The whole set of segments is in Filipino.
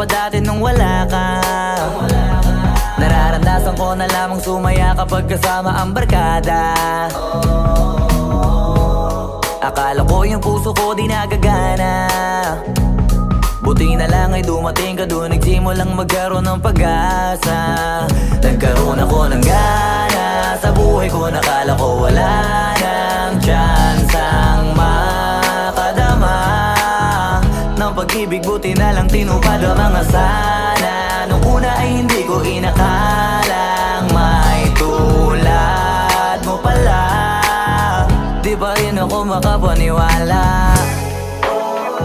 pa dati nung wala ka. Nararandasan ko na lamang sumaya kapag kasama ang barkada. Akala ko yung puso ko di nagagana. Buti na lang ay dumating ka doon, nagsimulang magkaroon ng pag-asa. Nagkaroon ako ng gana sa buhay ko, nakala ko wala nang tsansang makadama ng pag-ibig. Buti na lang tinupad ang mga sana. Nung una ay hindi ko inakalang may tulad mo pala. Di pa rin ako makapaniwala.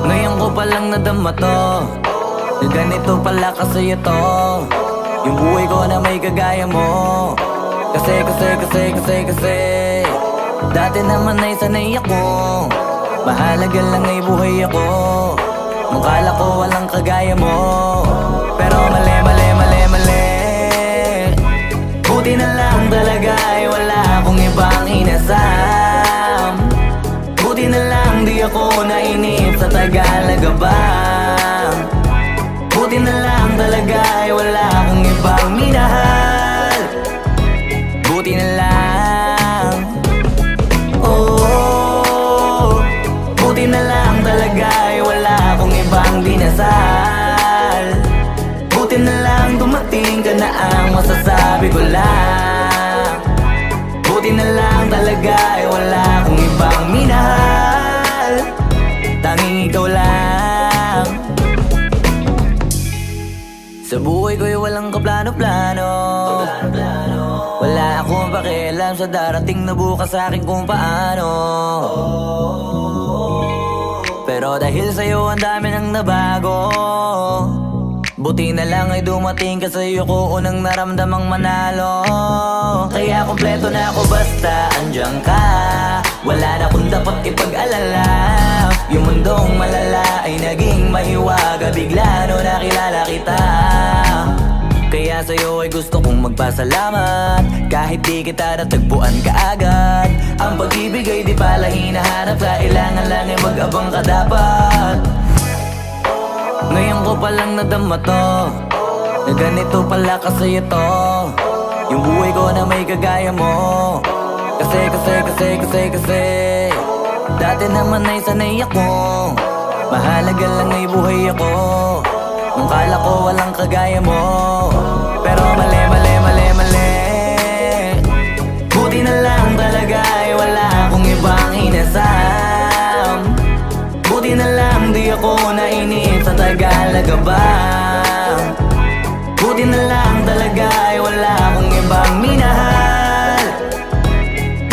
Ngayon ko palang nadama to, na ganito pala kasi ito yung buhay ko na may kagaya mo. Kasi dati naman ay sanay ako, mahalaga lang ay buhay ako. Nung kala ko walang kagaya mo, pero mali. Buti na lang talaga ay wala akong ibang inasam. Buti na lang di ako nainip sa Tagalaga ba. Buti na lang talaga ay wala akong ibang minahal. Buti na lang, oh, buti na lang talaga ay wala akong ibang dinasal. Buti na lang dumating ka na ang masasabi ko lang. Buti na lang talaga ay wala akong ibang minahal, tanging ikaw lang. Sa buhay ko'y walang kaplano-plano, wala akong pakialam sa darating na bukas sa akin kung paano. Pero dahil sa'yo ang dami nang nabago, buti na lang ay dumating ka, sa'yo ko unang naramdamang manalo. Kaya kompleto na ako basta andyan ka, wala na akong dapat ipag-alala. Yung mundong malala ay naging mahiwaga bigla no nakilala kita. Kaya sa'yo ay gusto kong magpasalamat, kahit di kita natagpuan kaagad. Ang pag-ibig ay di pala hinahanap, kailangan lang ay mag-abang ka dapat. Ngayon ko palang nadama to, na ganito pala kasi ito yung buhay ko na may kagaya mo. Kasi dati naman ay sanay ako, mahalaga lang ay buhay ako. Nung kala ko walang kagaya mo, pero mali. Buti na lang talaga ay wala akong ibang inasam. Buti na lang di ako nainip sa Tagalaga ba. Buti na lang talaga ay wala akong ibang minahal.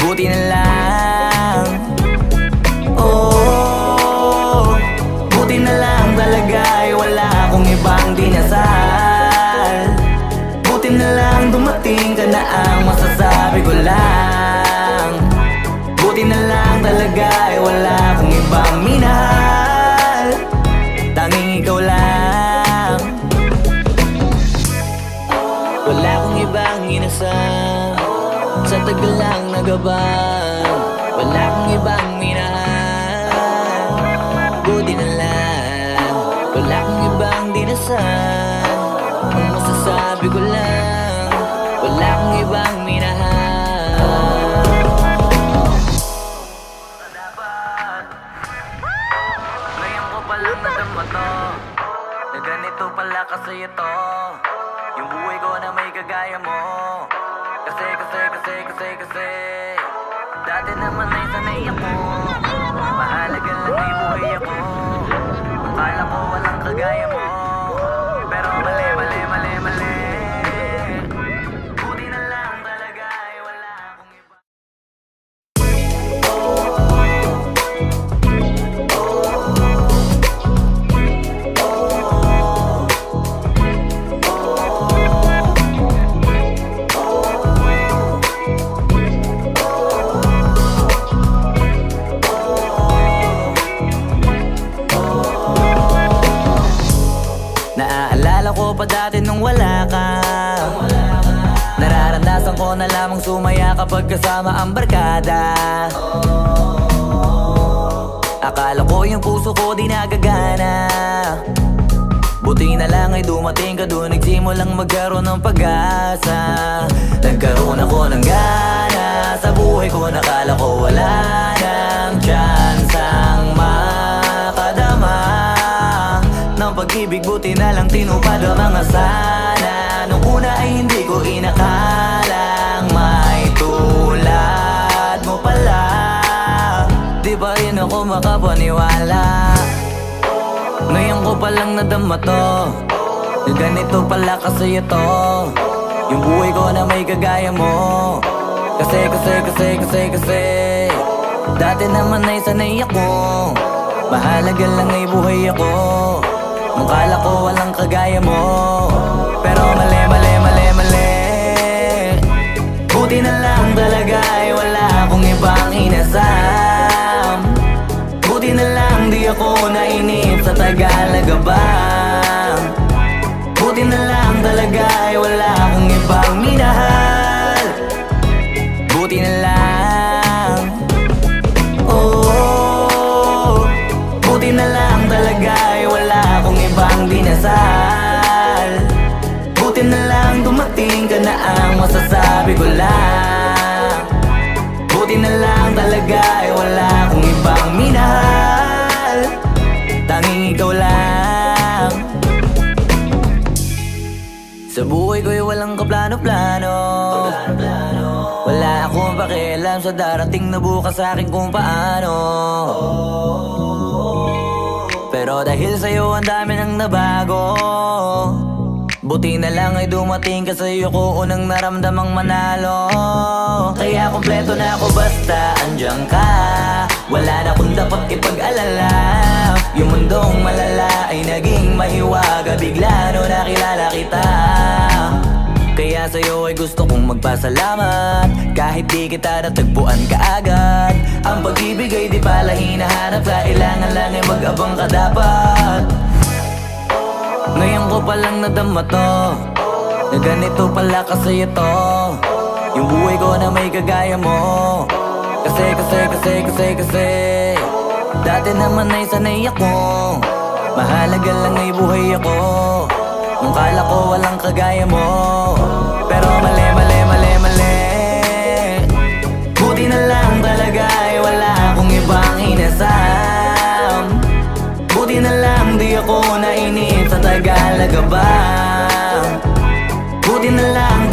Buti na lang, oh, buti na lang talaga ay wala akong ibang dinasal. Buti na lang dumating ka na ang masasabi ko lang. Buti na lang talaga ay wala akong ibang minahal, tanging ikaw lang. Wala akong ibang inasam, sa tagal lang nagabang. Wala akong ibang minahal, buti na lang. Wala akong ibang dinasal, ang masasabi ko lang, wala akong ibang minahal. Ngayon ko palang nadama to, na ganito pala kasi ito yung buhay ko na may kagaya mo. Kasi dati naman ay sanay ako, mahalaga lang ay buhay ako. Akala ko walang kagaya mo, pero mali. Buti na lang talaga ay wala akong iba. Naaalala ko pa dati nung wala ka. Nararandasan ko na lamang sumaya kapag kasama ang barkada. Akala ko yung puso ko di nagagana. Buti na lang ay dumating ka doon, nagsimulang magkaroon ng pag-asa. Nagkaroon ako ng gana sa buhay ko, nakala ko wala nang tsansang makadama ng pag-ibig. Buti na lang tinupad ang mga sana. Nung una ay hindi ko inakalang may tulad mo pala. Di ba rin ako makapaniwala? Ngayon ko palang nadama to, na ganito pala kasi ito yung buhay ko na may kagaya mo. Kasi dati naman ay sanay ako, mahalaga lang ay buhay ako. Nung kala ko walang kagaya mo, pero mali. Buti na lang talaga ay wala akong ibang inasam. Buti na lang di ako nainip sa Tagalaga bang. Buti na lang talaga ay wala akong ibang minahal. Buti na lang, oh, buti na lang talaga ay wala akong ibang dinasal. Buti na lang dumating ka na ang masasabi ko lang. Buti na lang talaga ay wala akong ibang minahal, tanging ikaw lang. Sa buhay ko'y walang kaplano-plano, wala akong pakialam sa darating na bukas sa akin kung paano. Pero dahil sa'yo ang dami nang nabago, buti na lang ay dumating ka, sa'yo ko unang naramdamang manalo. Kaya kompleto na ako basta andyan ka, wala na akong dapat ipag-alala. Yung mundong malala ay naging mahiwaga bigla no nakilala kita. Kaya sa'yo ay gusto kong magpasalamat, kahit di kita natagpuan kaagad. Ang pag-ibig ay di pala hinahanap, kailangan lang ay mag-abang ka dapat. Ngayon ko palang nadama to, na ganito pala kasi ito yung buhay ko na may kagaya mo. Kasi dati naman ay sanay ako, mahalaga lang ay buhay ako. Nung kala ko walang kagaya mo, pero mali. Buti na lang talaga ay wala akong ibang inasam. Buti na lang di ako nainip sa Tagalaga bang. Buti na lang